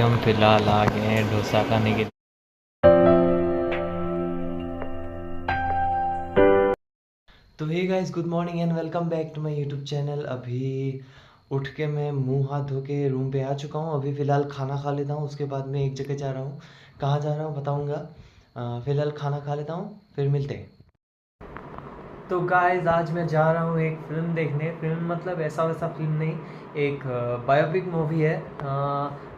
हम फिलहाल आ गए हैं डोसा खाने के लिए। तो hey guys, good morning and welcome back to my YouTube channel. अभी उठ के मैं मुंह हाथ धो के रूम पे आ चुका हूँ। अभी फ़िलहाल खाना खा लेता हूँ, उसके बाद मैं एक जगह जा रहा हूँ। कहाँ जा रहा हूँ बताऊँगा। फ़िलहाल खाना खा लेता हूँ, फिर मिलते हैं। तो गाइस, आज मैं जा रहा हूँ एक फ़िल्म देखने। फ़िल्म मतलब ऐसा वैसा फ़िल्म नहीं, एक बायोपिक मूवी है।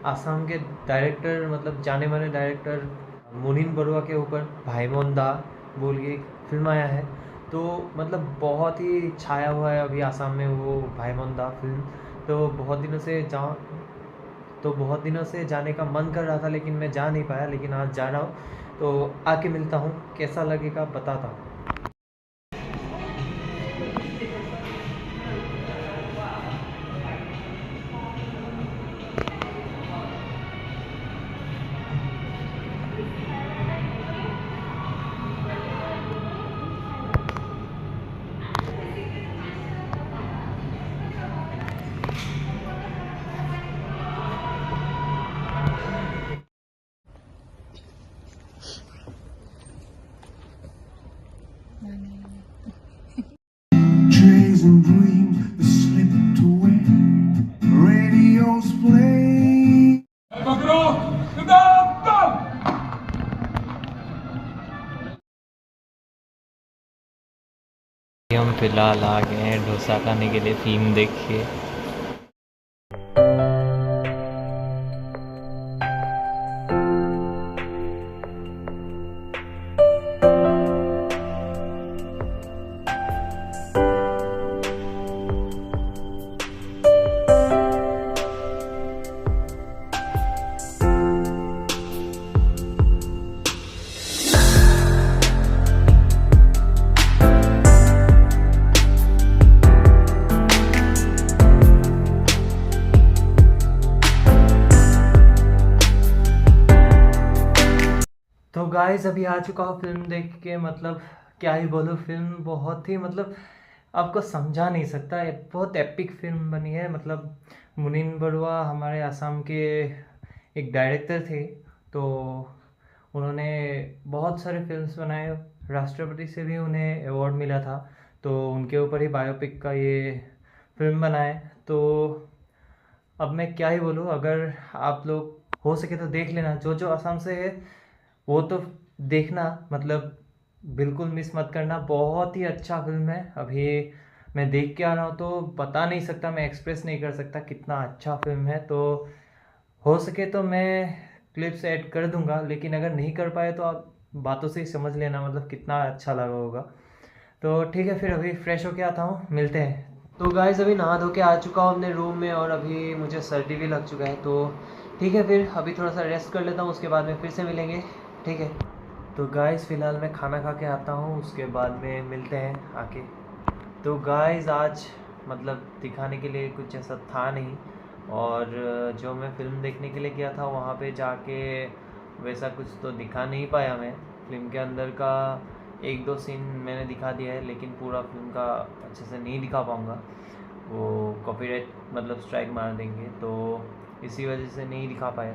आसाम के डायरेक्टर मतलब जाने माने डायरेक्टर मुनीन बरुआ के ऊपर भाईमोन दा बोल के एक फ़िल्म आया है। तो मतलब बहुत ही छाया हुआ है अभी आसाम में वो भाईमोन दा फ़िल्म। तो बहुत दिनों से जाने का मन कर रहा था, लेकिन मैं जा नहीं पाया। लेकिन आज जा रहा हूँ, तो आके मिलता हूँ, कैसा लगेगा बताता हूँ। Dreams and dreams that slipped away. Radio's playing. हम फिलहाल आ गए हैं डोसा खाने के लिए फिल्म देख के। तो गाइस, अभी आ चुका हूँ फिल्म देख के। मतलब क्या ही बोलूँ, फिल्म बहुत ही मतलब आपको समझा नहीं सकता। बहुत एपिक फिल्म बनी है। मतलब मुनीन बरुआ हमारे असम के एक डायरेक्टर थे। तो उन्होंने बहुत सारे फिल्म्स बनाए, राष्ट्रपति से भी उन्हें अवार्ड मिला था। तो उनके ऊपर ही बायोपिक का ये फिल्म बनाए। तो अब मैं क्या ही बोलूँ, अगर आप लोग हो सके तो देख लेना। जो जो असम से है वो तो देखना, मतलब बिल्कुल मिस मत करना। बहुत ही अच्छा फिल्म है। अभी मैं देख के आ रहा हूँ तो बता नहीं सकता, मैं एक्सप्रेस नहीं कर सकता कितना अच्छा फिल्म है। तो हो सके तो मैं क्लिप्स ऐड कर दूंगा, लेकिन अगर नहीं कर पाए तो आप बातों से ही समझ लेना मतलब कितना अच्छा लगा होगा। तो ठीक है, फिर अभी फ्रेश होके आता हूँ, मिलते हैं। तो गाइस, अभी नहा धो के आ चुका हूँ अपने रूम में, और अभी मुझे सर्दी भी लग चुका है। तो ठीक है, फिर अभी थोड़ा सा रेस्ट कर लेता हूँ, उसके बाद में फिर से मिलेंगे। ठीक है। तो गाइस, फ़िलहाल मैं खाना खा के आता हूँ, उसके बाद में मिलते हैं आके। तो गाइस, आज मतलब दिखाने के लिए कुछ ऐसा था नहीं। और जो मैं फ़िल्म देखने के लिए गया था वहाँ पे जाके वैसा कुछ तो दिखा नहीं पाया मैं। फ़िल्म के अंदर का एक दो सीन मैंने दिखा दिया है, लेकिन पूरा फ़िल्म का अच्छे से नहीं दिखा पाऊँगा। वो कॉपीराइट मतलब स्ट्राइक मार देंगे, तो इसी वजह से नहीं दिखा पाया।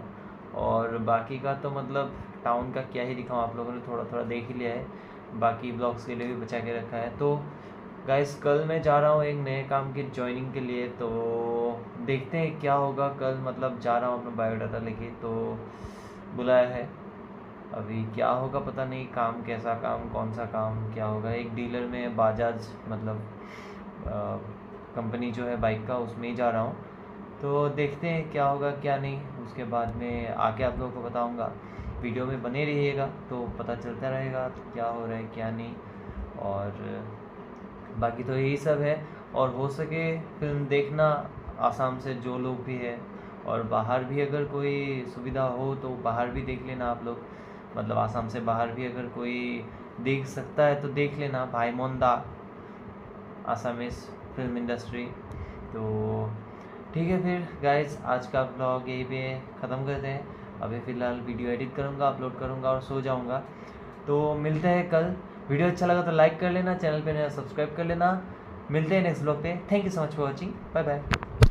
और बाकी का तो मतलब टाउन का क्या ही दिखाऊँ, आप लोगों ने थोड़ा थोड़ा देख ही लिया है। बाकी ब्लॉग्स के लिए भी बचा के रखा है। तो गाइस, कल मैं जा रहा हूँ एक नए काम की ज्वाइनिंग के लिए। तो देखते हैं क्या होगा कल। मतलब जा रहा हूँ अपना बायोडाटा लेके, तो बुलाया है। अभी क्या होगा पता नहीं, काम कैसा काम, कौन सा काम, क्या होगा। एक डीलर में बाजाज मतलब कंपनी जो है बाइक का, उसमें ही जा रहा हूँ। तो देखते हैं क्या होगा क्या नहीं। उसके बाद में आके आप लोगों को बताऊंगा। वीडियो में बने रहिएगा तो पता चलता रहेगा क्या हो रहा है क्या नहीं। और बाकी तो यही सब है। और हो सके फिल्म देखना आसाम से जो लोग भी है, और बाहर भी अगर कोई सुविधा हो तो बाहर भी देख लेना आप लोग। मतलब आसाम से बाहर भी अगर कोई देख सकता है तो देख लेना। भाईमोन दा आसामीज़ फिल्म इंडस्ट्री। तो ठीक है फिर गाइस, आज का ब्लॉग यहीं पे ख़त्म करते हैं। अभी फ़िलहाल वीडियो एडिट करूँगा, अपलोड करूँगा और सो जाऊँगा। तो मिलते हैं कल। वीडियो अच्छा लगा तो लाइक कर लेना, चैनल पे नया सब्सक्राइब कर लेना। मिलते हैं नेक्स्ट ब्लॉग पे। Thank you so much for watching. Bye bye.